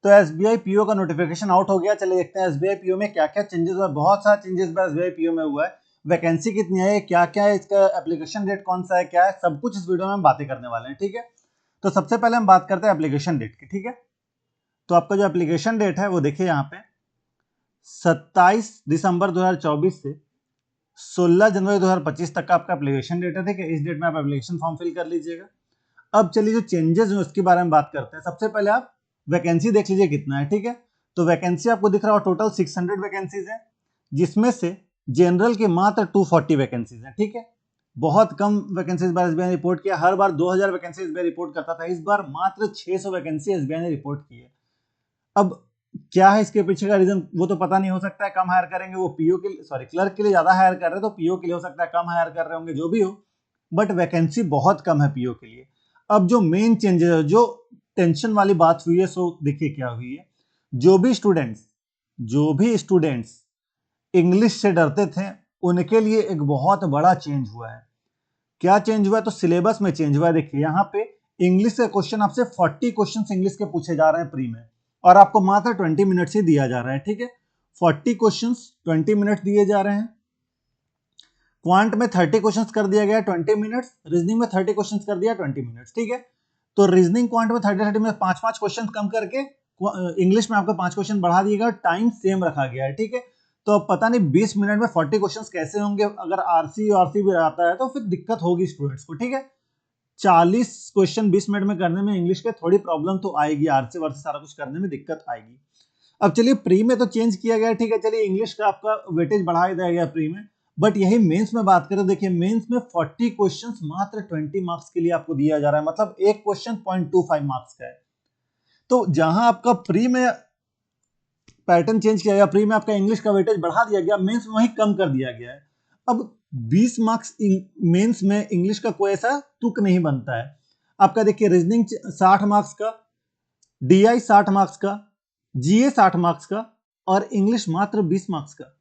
तो SBI PO का notification out हो गया। चलिए देखते हैं एसबीआई पीओ में क्या क्या चेंजेस हुआ। बहुत सारा चेंजेस एसबीआई पीओ में हुआ है। वैकेंसी कितनी है, क्या क्या है, इसका एप्लीकेशन डेट कौन सा है, क्या है, सब कुछ इस वीडियो में हम बातें करने वाले हैं। ठीक है, तो सबसे पहले हम बात करते हैं एप्लीकेशन डेट की। ठीक है, तो आपका जो एप्लीकेशन डेट है वो देखिए यहाँ पे 27 दिसंबर 2024 से 16 जनवरी 2025 तक का आपका एप्लीकेशन डेट है। ठीक है, इस डेट में आप एप्लीकेशन फॉर्म फिल कर लीजिएगा। अब चलिए जो चेंजेस हैं उसके बारे में बात करते हैं। सबसे पहले आप वैकेंसी देख लीजिए कितना है। ठीक है, तो वैकेंसी आपको दिख रहा है टोटल 600 वैकेंसीज है, जिसमें से जनरल के मात्र 240 वैकेंसीज हैं। ठीक है, बहुत कम वैकेंसी इस बार एसबीआई ने रिपोर्ट किया। हर बार 2000 वैकेंसी एसबीआई रिपोर्ट करता था, इस बार मात्र 600 वैकेंसी एसबीआई ने रिपोर्ट की है। अब क्या है इसके पीछे का रीजन वो तो पता नहीं, हो सकता है कम हायर करेंगे, वो पीओ के सॉरी क्लर्क के लिए ज्यादा हायर कर रहे हैं, तो पीओ के लिए हो सकता है कम हायर कर रहे होंगे, जो भी हो, बट वैकेंसी बहुत कम है पीओ के लिए। अब जो मेन चेंजेस है, जो टेंशन वाली बात हुई है, सो देखिए क्या हुई है। जो भी स्टूडेंट्स इंग्लिश से डरते थे, उनके लिए एक बहुत बड़ा चेंज हुआ है। क्या चेंज हुआ है, तो सिलेबस में चेंज हुआ है। देखिए यहाँ पे इंग्लिश के क्वेश्चन आपसे 40 क्वेश्चन इंग्लिश के पूछे जा रहे हैं प्री में, और आपको मात्र 20 मिनट्स ही दिया जा रहा है। ठीक है, 40 क्वेश्चन 20 मिनट दिए जा रहे हैं। क्वांट में 30 क्वेश्चंस कर दिया गया 20 मिनट्स, रीजनिंग में 30 क्वेश्चंस कर दिया 20 मिनट्स। ठीक है, तो रीजनिंग क्वांट में 30 में 5-5 क्वेश्चन कम करके इंग्लिश में आपका 5 क्वेश्चन बढ़ा दिएगा, टाइम सेम रखा गया है। ठीक है, तो अब पता नहीं 20 मिनट में 40 क्वेश्चंस कैसे होंगे। अगर आरसी भी आता है तो फिर दिक्कत होगी स्टूडेंट्स को। ठीक है, 40 क्वेश्चन 20 मिनट में करने में इंग्लिश के थोड़ी प्रॉब्लम तो आएगी, आरसी वारसी सारा कुछ करने में दिक्कत आएगी। अब चलिए प्री में तो चेंज किया गया। ठीक है, चलिए इंग्लिश का आपका वेटेज बढ़ा दिया गया प्री में, बट यही मेंस में बात करें, देखिए मेंस में 40 क्वेश्चंस मात्र 20 मार्क्स के लिए आपको दिया जा रहा है, मतलब एक क्वेश्चन 0.25 मार्क्स का है। तो जहां आपका प्री में पैटर्न चेंज किया गया, प्री में आपका इंग्लिश का वेटेज बढ़ा दिया गया, मेंस में वही कम कर दिया गया है। अब 20 मार्क्स मेंस में इंग्लिश का कोई ऐसा तुक नहीं बनता है। आपका देखिए रीजनिंग 60 मार्क्स का, डीआई 60 मार्क्स का, जीए 60 मार्क्स का, और इंग्लिश मात्र 20 मार्क्स का।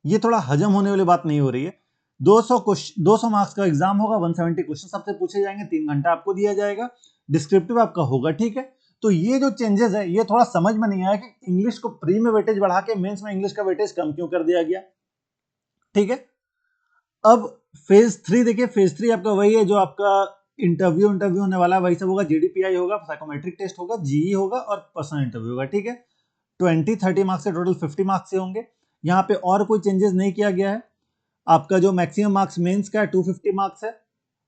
ये थोड़ा हजम होने वाली बात नहीं हो रही है। 200 मार्क्स का एग्जाम होगा, 170 क्वेश्चन सबसे पूछे जाएंगे, 3 घंटा आपको दिया जाएगा, डिस्क्रिप्टिव आपका होगा। ठीक है, तो ये जो चेंजेस है ये थोड़ा समझ में नहीं आया कि इंग्लिश को प्री में वेटेज बढ़ा के मेंस में इंग्लिश का वेटेज कम क्यों कर दिया गया। ठीक है, अब फेज 3 देखिए, फेज 3 आपका वही है जो आपका इंटरव्यू होने वाला है, वही सब होगा। जीडीपीआई होगा, साइकोमेट्रिक टेस्ट होगा, जीई होगा और पर्सनल इंटरव्यू होगा। ठीक है, 20-30 मार्क्स से टोटल 50 मार्क्स से होंगे। यहाँ पे और कोई चेंजेस नहीं किया गया है। आपका जो मैक्सिमम मार्क्स मेंस का है 250 मार्क्स है,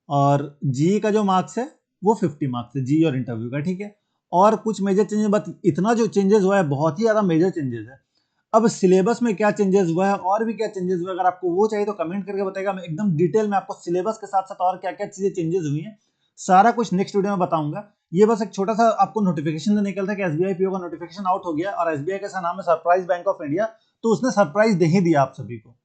और जीई का जो मार्क्स है वो 50 मार्क्स है, जीई और इंटरव्यू का। ठीक है, और कुछ मेजर चेंजेस, बट इतना जो चेंजेस हुआ है बहुत ही ज्यादा मेजर चेंजेस है। अब सिलेबस में क्या चेंजेस हुआ है और भी क्या चेंजेस हुआ है, अगर आपको वो चाहिए तो कमेंट करके बताएगा, मैं एकदम डिटेल में आपको सिलेबस के साथ साथ और क्या क्या चीजें चेंजेस हुई हैं सारा कुछ नेक्स्ट वीडियो में बताऊंगा। ये बस एक छोटा सा आपको नोटिफिकेशन देने निकलता है कि एसबीआई पीओ का नोटिफिकेशन आउट हो गया, और एसबीआई का नाम है सरप्राइज बैंक ऑफ इंडिया, तो उसने सरप्राइज दे ही दिया आप सभी को।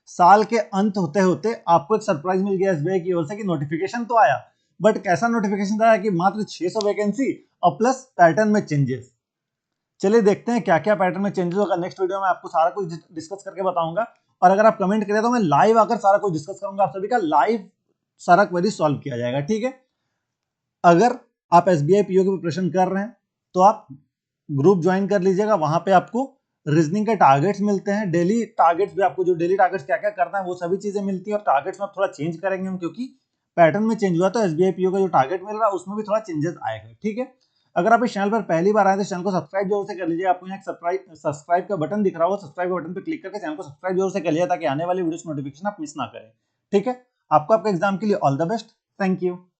साल के अंत होते होते आपको एक सरप्राइज मिल गया एसबीआई की ओर से कि नोटिफिकेशन तो आया, बट कैसा नोटिफिकेशन आया कि मात्र 600 वैकेंसी और प्लस पैटर्न में चेंजेस। चलिए देखते हैं क्या क्या पैटर्न में चेंजेस होगा। नेक्स्ट वीडियो में आपको सारा कुछ डिस्कस करके बताऊंगा, और अगर आप कमेंट करें तो मैं लाइव आकर सारा कुछ डिस्कस करूंगा, आप सभी का लाइव सारा क्वेरी सॉल्व किया जाएगा। ठीक है, अगर आप एसबीआई पीओ की प्रिपरेशन कर रहे हैं तो आप ग्रुप ज्वाइन कर लीजिएगा, वहां पे आपको रीजनिंग के टारगेट्स मिलते हैं, डेली टारगेट्स भी, आपको जो डेली टारगेट्स क्या क्या करना है वो सभी चीजें मिलती है, और टारगेट्स में थोड़ा चेंज करेंगे हम, क्योंकि पैटर्न में चेंज हुआ तो एसबीआई पीओ का जो टारगेट मिल रहा है उसमें भी थोड़ा चेंजेस आएगा। ठीक है, अगर आप इस चैनल पर पहली बार आए तो चैनल को सब्सक्राइब जरूर से कर लीजिए। आपको यहाँ सब्सक्राइब का बटन दिख रहा होगा, सब्सक्राइब बटन पर क्लिक करके चैनल को सब्सक्राइब जरूर से कर लीजिए, ताकि आने वाली वीडियो नोटिफिकेशन आप मिस ना करें। ठीक है, आपको आपके एग्जाम के लिए all the best. Thank you.